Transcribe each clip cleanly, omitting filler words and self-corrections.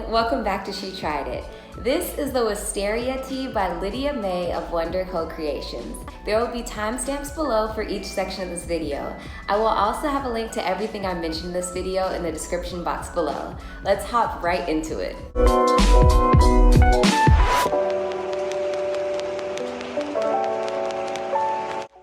Welcome back to She Tried It. This is the Wisteria Tea by Lydia May of Wonder Co-Creations. There will be timestamps below for each section of this video. I will also have a link to everything I mentioned in this video in the description box below. Let's hop right into it.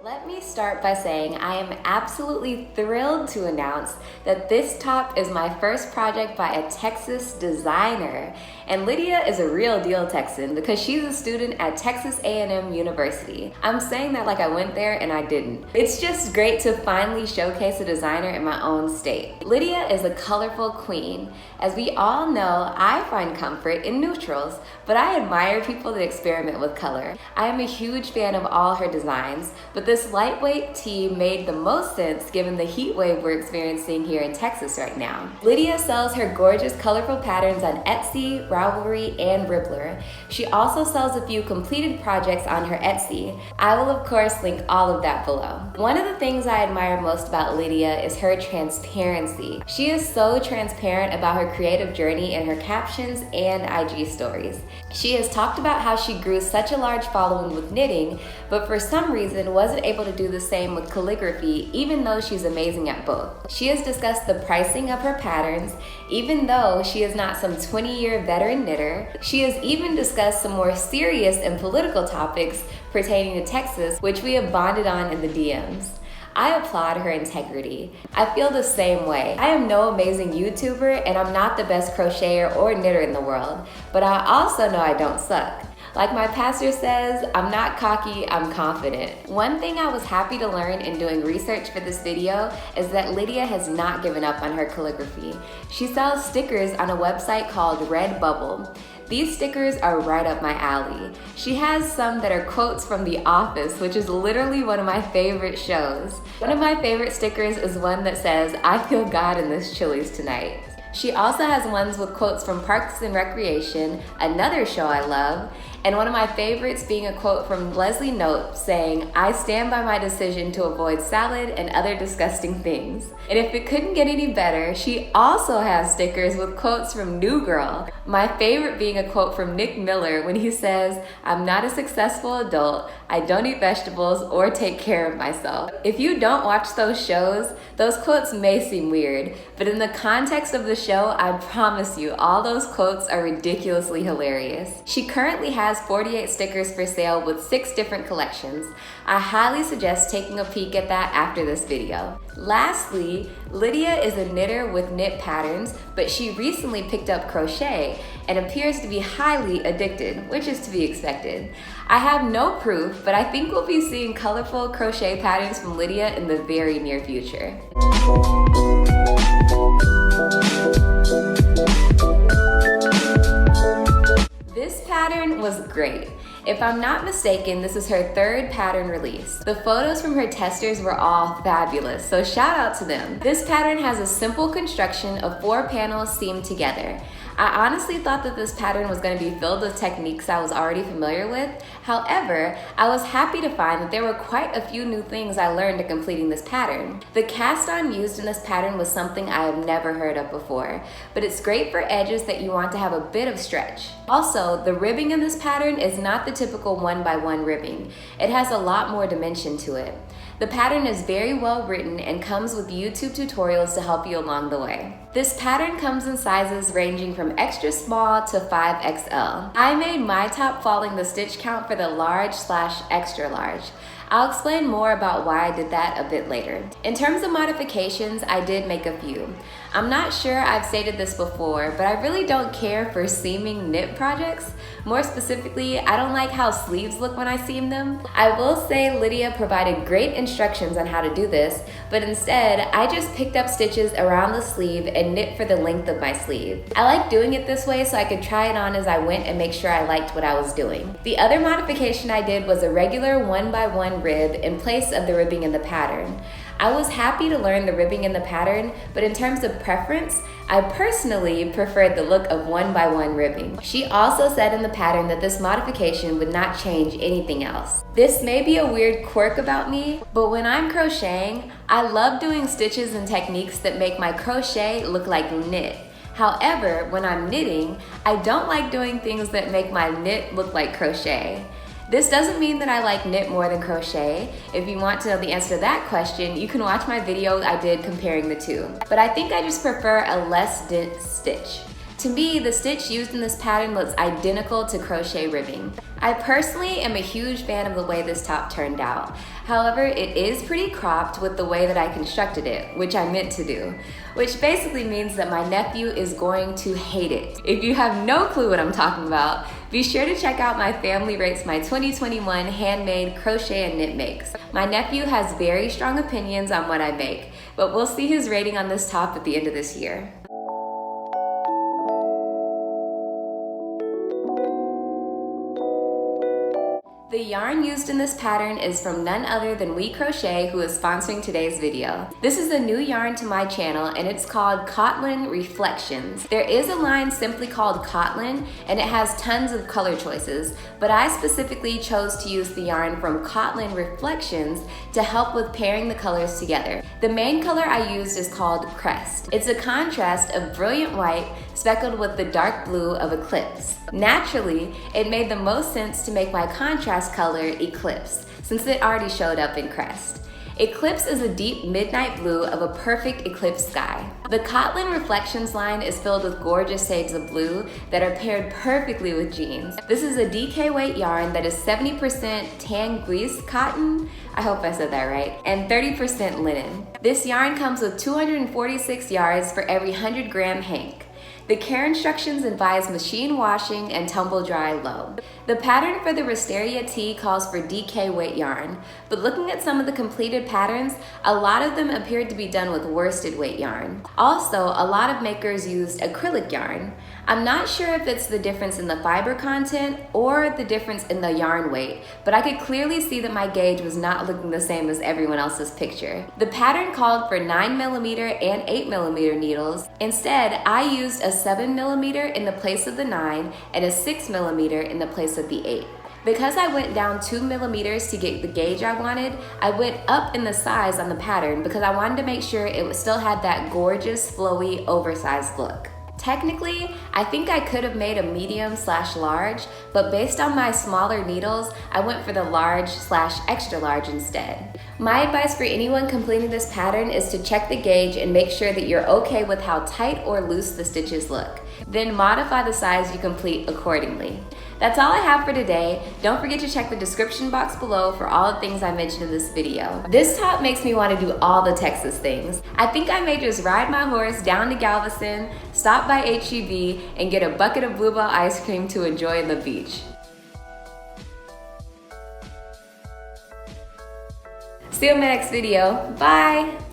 Let me start by saying I am absolutely thrilled to announce that this top is my first project by a Texas designer. And Lydia is a real deal Texan because she's a student at Texas A&M University. I'm saying that like I went there and I didn't. It's just great to finally showcase a designer in my own state. Lydia is a colorful queen. As we all know, I find comfort in neutrals, but I admire people that experiment with color. I am a huge fan of all her designs, but this lightweight tee made the most sense given the heat wave we're experiencing here in Texas right now. Lydia sells her gorgeous colorful patterns on Etsy, Ravelry, and Rippler. She also sells a few completed projects on her Etsy. I will of course link all of that below. One of the things I admire most about Lydia is her transparency. She is so transparent about her creative journey in her captions and IG stories. She has talked about how she grew such a large following with knitting, but for some reason wasn't able to do the same with calligraphy, even though she's amazing at both. She has discussed the pricing of her patterns, even though she is not some 20-year veteran knitter. She has even discussed some more serious and political topics pertaining to Texas, which we have bonded on in the DMs. I applaud her integrity. I feel the same way. I am no amazing YouTuber and I'm not the best crocheter or knitter in the world, but I also know I don't suck. Like my pastor says, I'm not cocky, I'm confident. One thing I was happy to learn in doing research for this video is that Lydia has not given up on her calligraphy. She sells stickers on a website called Redbubble. These stickers are right up my alley. She has some that are quotes from The Office, which is literally one of my favorite shows. One of my favorite stickers is one that says, "I feel God in this Chili's tonight." She also has ones with quotes from Parks and Recreation, another show I love, and one of my favorites being a quote from Leslie Knope saying, "I stand by my decision to avoid salad and other disgusting things." And if it couldn't get any better, she also has stickers with quotes from New Girl, my favorite being a quote from Nick Miller when he says, "I'm not a successful adult, I don't eat vegetables or take care of myself." If you don't watch those shows, those quotes may seem weird, but in the context of the show, I promise you, all those quotes are ridiculously hilarious. She currently has 48 stickers for sale with 6 different collections. I highly suggest taking a peek at that after this video. Lastly, Lydia is a knitter with knit patterns, but she recently picked up crochet and appears to be highly addicted, which is to be expected. I have no proof, but I think we'll be seeing colorful crochet patterns from Lydia in the very near future. This pattern was great. If I'm not mistaken, this is her 3rd pattern release. The photos from her testers were all fabulous, so shout out to them. This pattern has a simple construction of 4 panels seamed together. I honestly thought that this pattern was going to be filled with techniques I was already familiar with. However, I was happy to find that there were quite a few new things I learned in completing this pattern. The cast-on used in this pattern was something I have never heard of before, but it's great for edges that you want to have a bit of stretch. Also, the ribbing in this pattern is not the typical 1x1 ribbing. It has a lot more dimension to it. The pattern is very well written and comes with YouTube tutorials to help you along the way. This pattern comes in sizes ranging from extra small to 5XL. I made my top following the stitch count for the large/extra large. I'll explain more about why I did that a bit later. In terms of modifications, I did make a few. I'm not sure I've stated this before, but I really don't care for seaming knit projects. More specifically, I don't like how sleeves look when I seam them. I will say Lydia provided great instructions on how to do this, but instead, I just picked up stitches around the sleeve and knit for the length of my sleeve. I like doing it this way so I could try it on as I went and make sure I liked what I was doing. The other modification I did was a regular 1x1 rib in place of the ribbing in the pattern. I was happy to learn the ribbing in the pattern, but in terms of preference, I personally preferred the look of 1x1 ribbing. She also said in the pattern that this modification would not change anything else. This may be a weird quirk about me, but when I'm crocheting, I love doing stitches and techniques that make my crochet look like knit. However, when I'm knitting, I don't like doing things that make my knit look like crochet. This doesn't mean that I like knit more than crochet. If you want to know the answer to that question, you can watch my video I did comparing the two. But I think I just prefer a less dense stitch. To me, the stitch used in this pattern looks identical to crochet ribbing. I personally am a huge fan of the way this top turned out. However, it is pretty cropped with the way that I constructed it, which I meant to do, which basically means that my nephew is going to hate it. If you have no clue what I'm talking about, be sure to check out my Family Rates My 2021 handmade crochet and knit makes. My nephew has very strong opinions on what I make, but we'll see his rating on this top at the end of this year. The yarn used in this pattern is from none other than We Crochet, who is sponsoring today's video. This is a new yarn to my channel and it's called Cotland Reflections. There is a line simply called Cotland and it has tons of color choices, but I specifically chose to use the yarn from Cotland Reflections to help with pairing the colors together. The main color I used is called Crest. It's a contrast of brilliant white speckled with the dark blue of Eclipse. Naturally, it made the most sense to make my contrast color Eclipse, since it already showed up in Crest. Eclipse is a deep midnight blue of a perfect eclipse sky. The Cotland Reflections line is filled with gorgeous shades of blue that are paired perfectly with jeans. This is a DK weight yarn that is 70% Tangleese cotton, I hope I said that right, and 30% linen. This yarn comes with 246 yards for every 100 gram hank. The care instructions advise machine washing and tumble dry low. The pattern for the Wisteria tee calls for DK weight yarn, but looking at some of the completed patterns, a lot of them appeared to be done with worsted weight yarn. Also, a lot of makers used acrylic yarn. I'm not sure if it's the difference in the fiber content or the difference in the yarn weight, but I could clearly see that my gauge was not looking the same as everyone else's picture. The pattern called for 9mm and 8mm needles. Instead, I used a 7mm in the place of the 9 and a 6mm in the place of the 8. Because I went down 2mm to get the gauge I wanted, I went up in the size on the pattern because I wanted to make sure it still had that gorgeous, flowy, oversized look. Technically, I think I could have made a medium/large, but based on my smaller needles, I went for the large/extra large instead. My advice for anyone completing this pattern is to check the gauge and make sure that you're okay with how tight or loose the stitches look. Then modify the size you complete accordingly. That's all I have for today. Don't forget to check the description box below for all the things I mentioned in this video. This top makes me want to do all the Texas things. I think I may just ride my horse down to Galveston, stop by H-E-B, and get a bucket of Blue Ball ice cream to enjoy in the beach. See you in my next video. Bye!